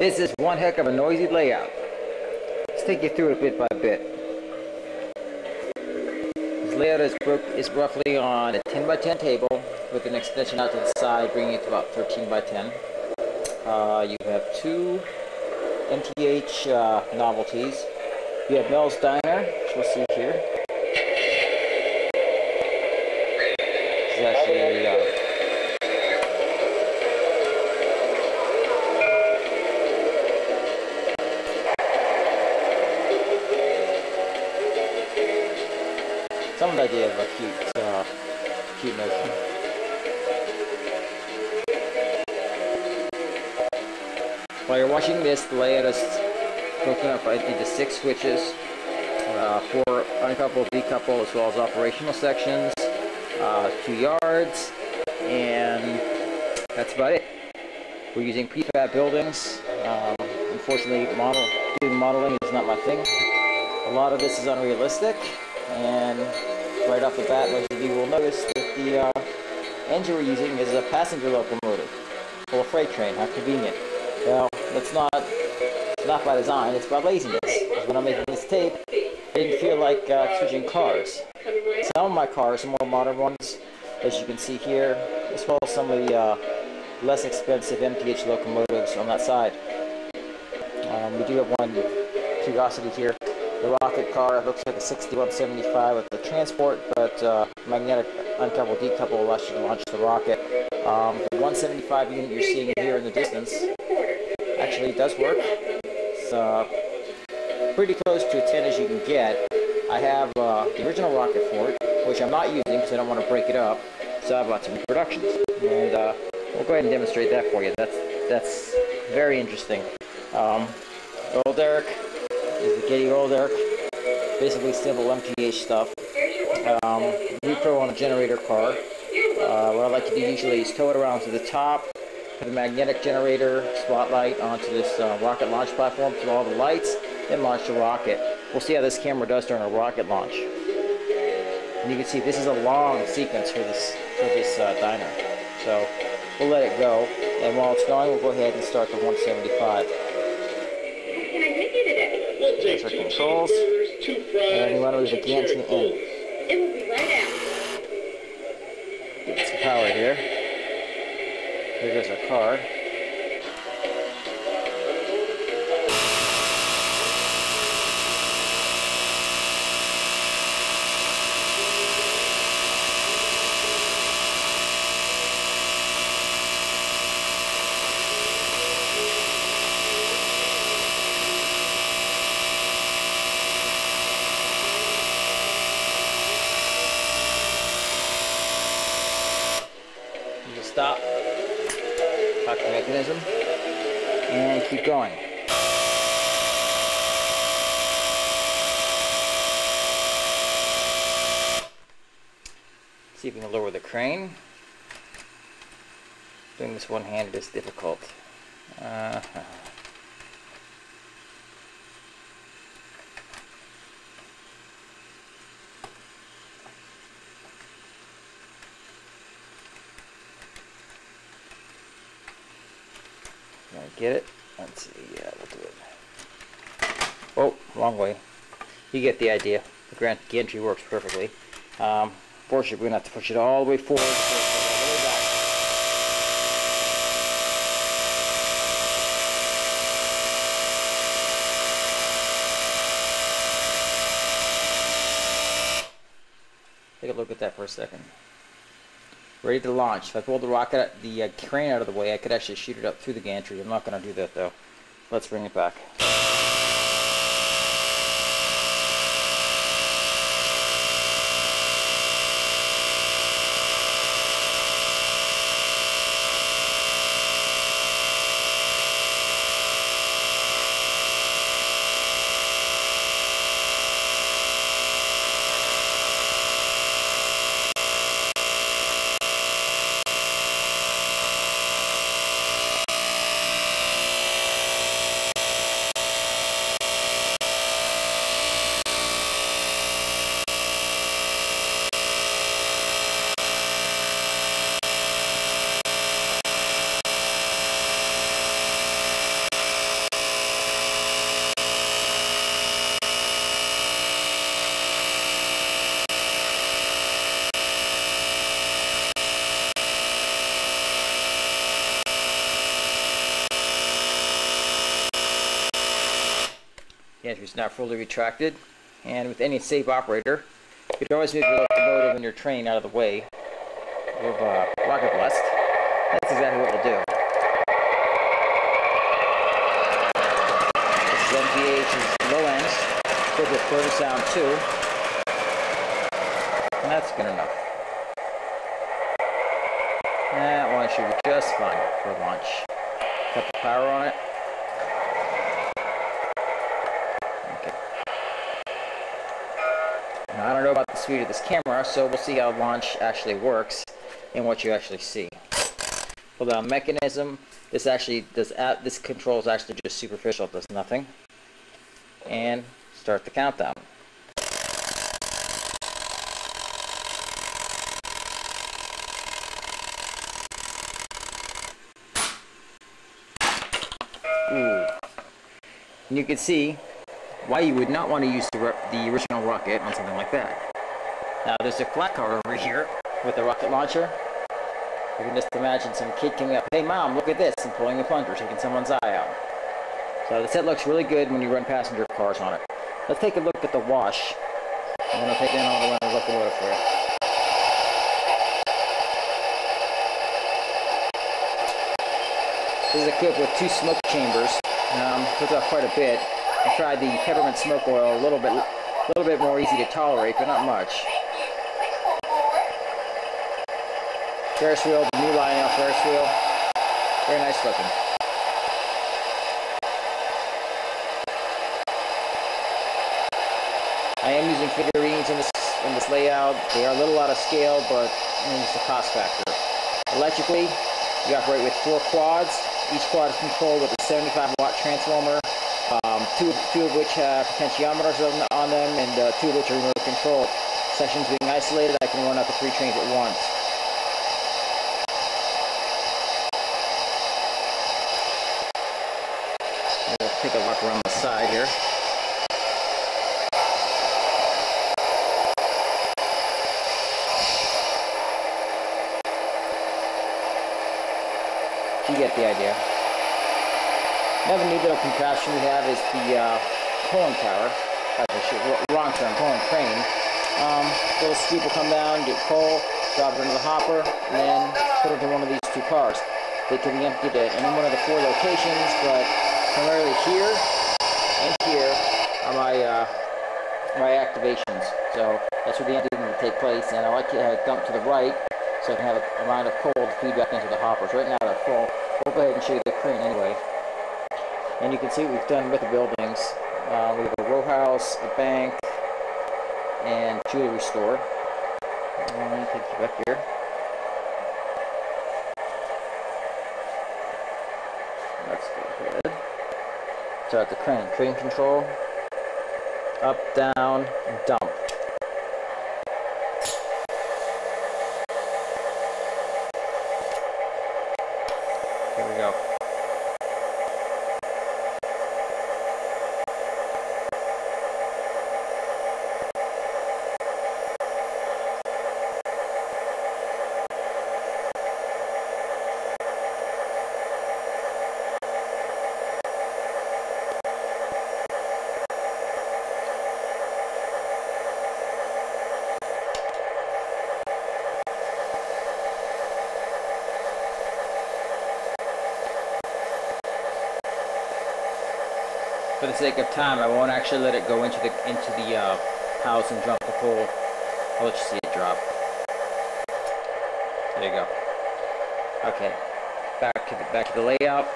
This is one heck of a noisy layout. Let's take you through it bit by bit. This layout is roughly on a 10 by 10 table with an extension out to the side, bringing it to about 13 by 10. You have two MTH novelties. You have Mel's Diner, which we'll see here. This is actually some idea of a cute notion. While you're watching this, the layout is broken up into 6 switches, 4 uncoupled, decoupled, as well as operational sections, 2 yards, and that's about it. We're using prefab buildings. Unfortunately, doing modeling is not my thing. A lot of this is unrealistic, and right off the bat, most of you will notice that the engine we're using is a passenger locomotive, or a freight train. How convenient. Well, it's not by design, it's by laziness. Because when I'm making this tape, I didn't feel like switching cars. Some of my cars are more modern ones, as you can see here, as well as some of the less expensive MTH locomotives on that side. We do have one curiosity here. The rocket car looks like a 6175 with the transport, but magnetic uncoupled decouple allows you to launch the rocket. The 175 unit you're seeing here in the distance actually does work. It's pretty close to a 10 as you can get. I have the original rocket for it, which I'm not using because I don't want to break it up. So I bought some productions, and we'll go ahead and demonstrate that for you. That's very interesting. Oil derrick is the Gidez oil derrick. Basically simple MTH stuff. Repro on a generator car. What I like to do usually is tow it around to the top, put a magnetic generator spotlight onto this rocket launch platform through all the lights, then launch the rocket. We'll see how this camera does during a rocket launch. And you can see this is a long sequence for this diner. So we'll let it go, and while it's going, we'll go ahead and start the 175. There's our controls, and we want to leave the gantry in. It will be right out. Get some power here. Here goes our car. Stop, cock the mechanism, and keep going. See if we can lower the crane. Doing this one-handed is difficult. Get it? Let's see. Yeah, we'll do it. Oh, wrong way. You get the idea. The gantry works perfectly. Fortunately, we're going to have to push it all the way forward. Take a look at that for a second. Ready to launch. If I pulled the crane out of the way, I could actually shoot it up through the gantry. I'm not going to do that though. Let's bring it back. The entry is not fully retracted. And with any safe operator, you can always move your locomotive and your train out of the way of rocket blast. That's exactly what we'll do. This is MTH's low ends, filled with further sound too. And that's good enough. That one should be just fine for launch. Cut the power on it. Okay. Now, I don't know about the speed of this camera, so we'll see how launch actually works and what you actually see. Pull down mechanism. This actually does. This control is actually just superficial. It does nothing. And start the countdown. Ooh. And you can see why you would not want to use the original rocket on something like that. Now there's a flat car over here with a rocket launcher. You can just imagine some kid coming up, "Hey mom, look at this," and pulling the plunger, taking someone's eye out. So the set looks really good when you run passenger cars on it. Let's take a look at the wash. I'm going to take down all the locomotive for you. This is equipped with 2 smoke chambers. Took off quite a bit. I tried the peppermint smoke oil, a little bit more easy to tolerate, but not much. Ferris wheel, the new Lionel Ferris wheel. Very nice looking. I am using figurines in this layout. They are a little out of scale, but it's a cost factor. Electrically, you operate with 4 quads. Each quad is controlled with a 75-watt transformer, two of which have potentiometers on them, and 2 of which are remote controlled. Sections being isolated, I can run up to 3 trains at once. We'll take a look around the side here. You get the idea. Another neat little contraption we have is the pulling tower. Wrong term, pulling crane. Little scoop will come down, get coal, drop it into the hopper, and then put it into one of these 2 cars. They can be emptied at any one of the 4 locations, but primarily here and here are my activations. So that's where the emptying will take place, and I like to have it dumped to the right, so I can have an amount of coal to feed back into the hoppers. Right now they're full. We'll go ahead and show you the crane anyway. And you can see what we've done with the buildings. We have a row house, a bank, and jewelry store. Let me take you back here. Let's go ahead. Start the crane. Crane control. Up, down, dump. Here we go. For the sake of time, I won't actually let it go into the house and jump the pole. I'll let you see it drop. There you go. Okay, back to the layout.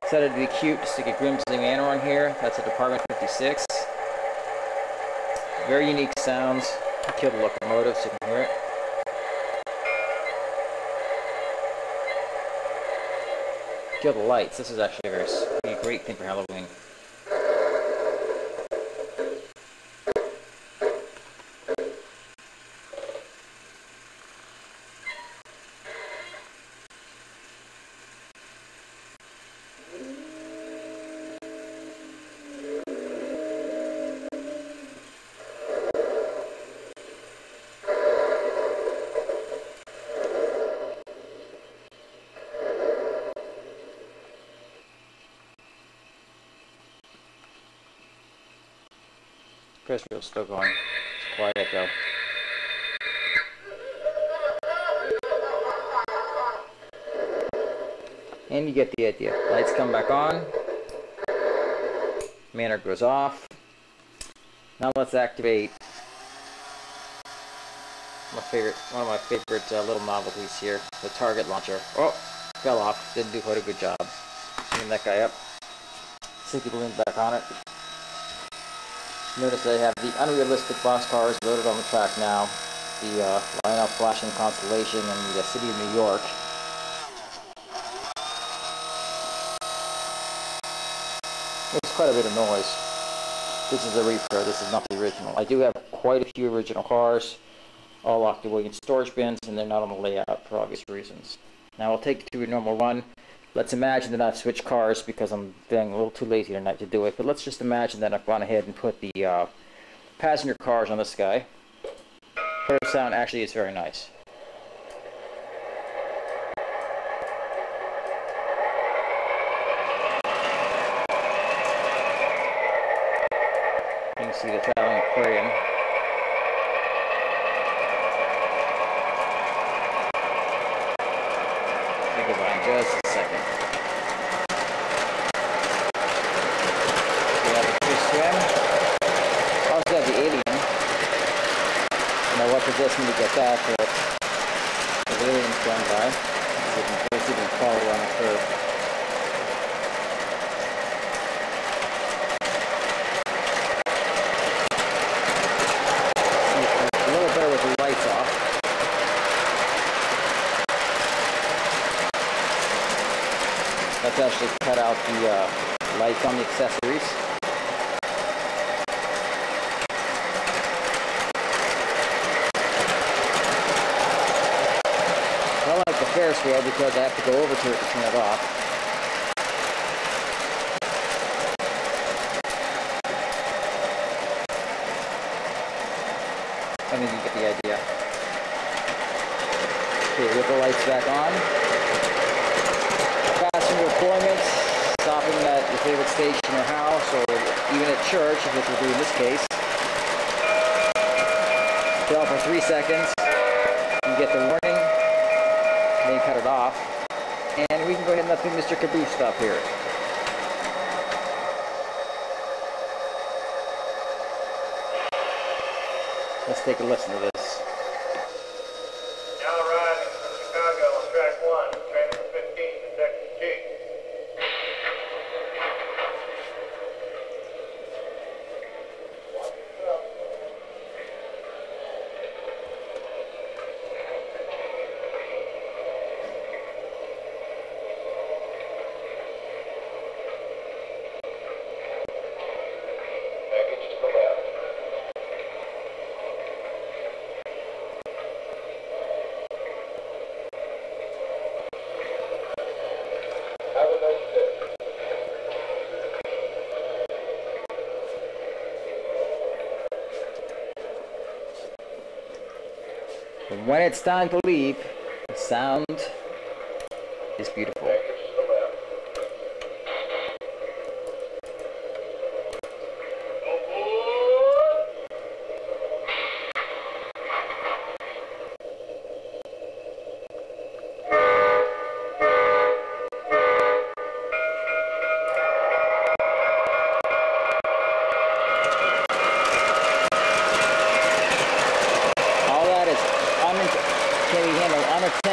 Decided to be cute to stick a Grimsley Manor on here. That's a Department 56. Very unique sounds. Kill the locomotive so you can hear it. Kill the lights. This is actually a great thing for Halloween. Crystal's still going. It's quiet though. And you get the idea. Lights come back on. Manner goes off. Now let's activate one of my favorite little novelties here, the target launcher. Oh, fell off. Didn't do quite a good job. Bring that guy up. Stick the balloon back on it. Notice I have the unrealistic boss cars loaded on the track now. The Lionel flashing Constellation and the City of New York. Makes quite a bit of noise. This is a repro, this is not the original. I do have quite a few original cars, all locked away in storage bins, and they're not on the layout for obvious reasons. Now I'll take you to a normal run. Let's imagine that I've switched cars because I'm being a little too lazy tonight to do it, but let's just imagine that I've gone ahead and put the passenger cars on this guy. First sound actually is very nice. You can see the traveling aquarium. Think about it just a second. We have the fish swim. Also have the alien. Now what possessed me to get that, but the alien's gone by. Let's see if we can follow on the curve. Let's actually cut out the lights on the accessories. I like the Ferris wheel because I have to go over to it to turn it off. I think you get the idea. Okay, with the lights back on. Passenger appointments, stopping at your favorite station or house, or even at church, which we'll do in this case. Tell for 3 seconds. You get the warning, then cut it off, and we can go ahead and let the Mr. Caboose stop here. Let's take a listen to this. And when it's time to leave, the sound is beautiful.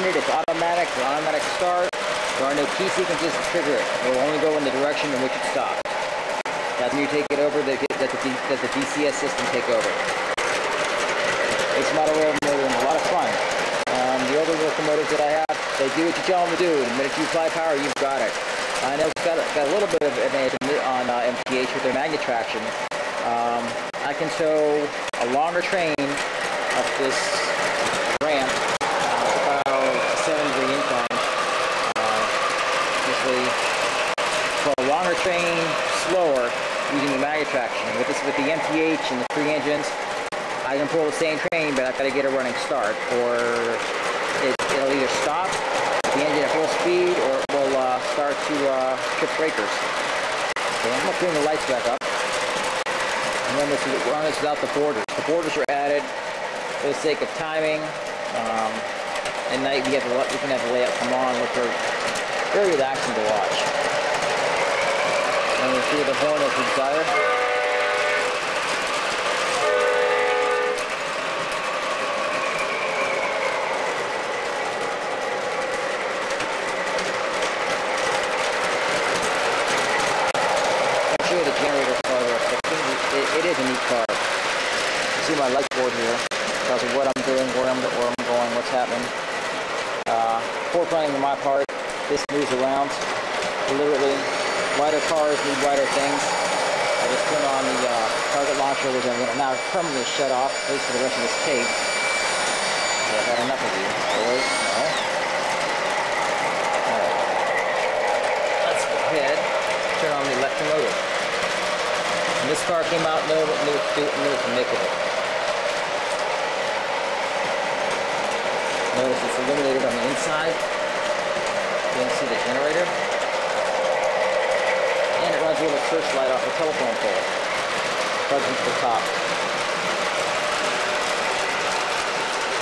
It's automatic, the automatic start. There are no key sequences to trigger it. It will only go in the direction in which it stops. That's when you take it over, that the DCS system take over. It's a model railroad and a lot of fun. The older locomotives that I have, they do what you tell them to do. The minute you apply power, you've got it. I know it's got a little bit of advantage on MTH with their magnet traction. I can tow a longer train up this ramp. For a longer train, slower, using the magnet traction. With the MTH and the 3 engines, I can pull the same train, but I've got to get a running start, or it'll either stop the engine at full speed, or it will start to trip breakers. Okay, I'm going to bring the lights back up. run this without the borders. The borders are added for the sake of timing. At night we can have the layout come on, which are very relaxing to watch. And we'll see the horn as we desire. I'll show you the generator car real quick. It is a neat car. You see my light board here. Tells me what I'm doing, where I'm going, what's happening. Before planning on my part, this moves around deliberately. Wider cars need wider things. I just turned on the target launcher, which I'm going to now permanently shut off, at least for the rest of this tape. So I've had enough of you. Boys, no. Alright. Let's go ahead and turn on the Locomotive. And this car came out, knew what to make of it. Notice it's illuminated on the inside. You can see the generator. And it runs with a searchlight off the telephone pole. Plugs into the top.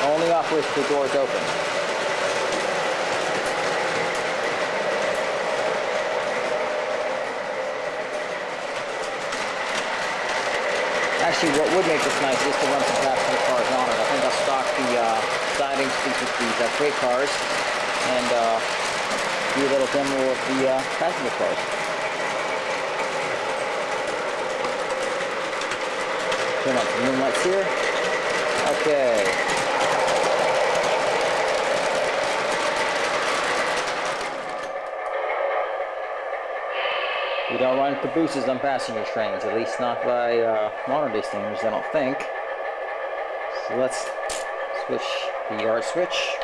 Only operates if the door is open. Actually, what would make this nice is to run some passenger cars on it. I think I'll stock the sidings with these freight cars and do a little demo of the passenger cars. Turn on some moonlights here. Okay. We don't run cabooses on passenger trains, at least not by modern day standards, I don't think. So let's switch the yard switch.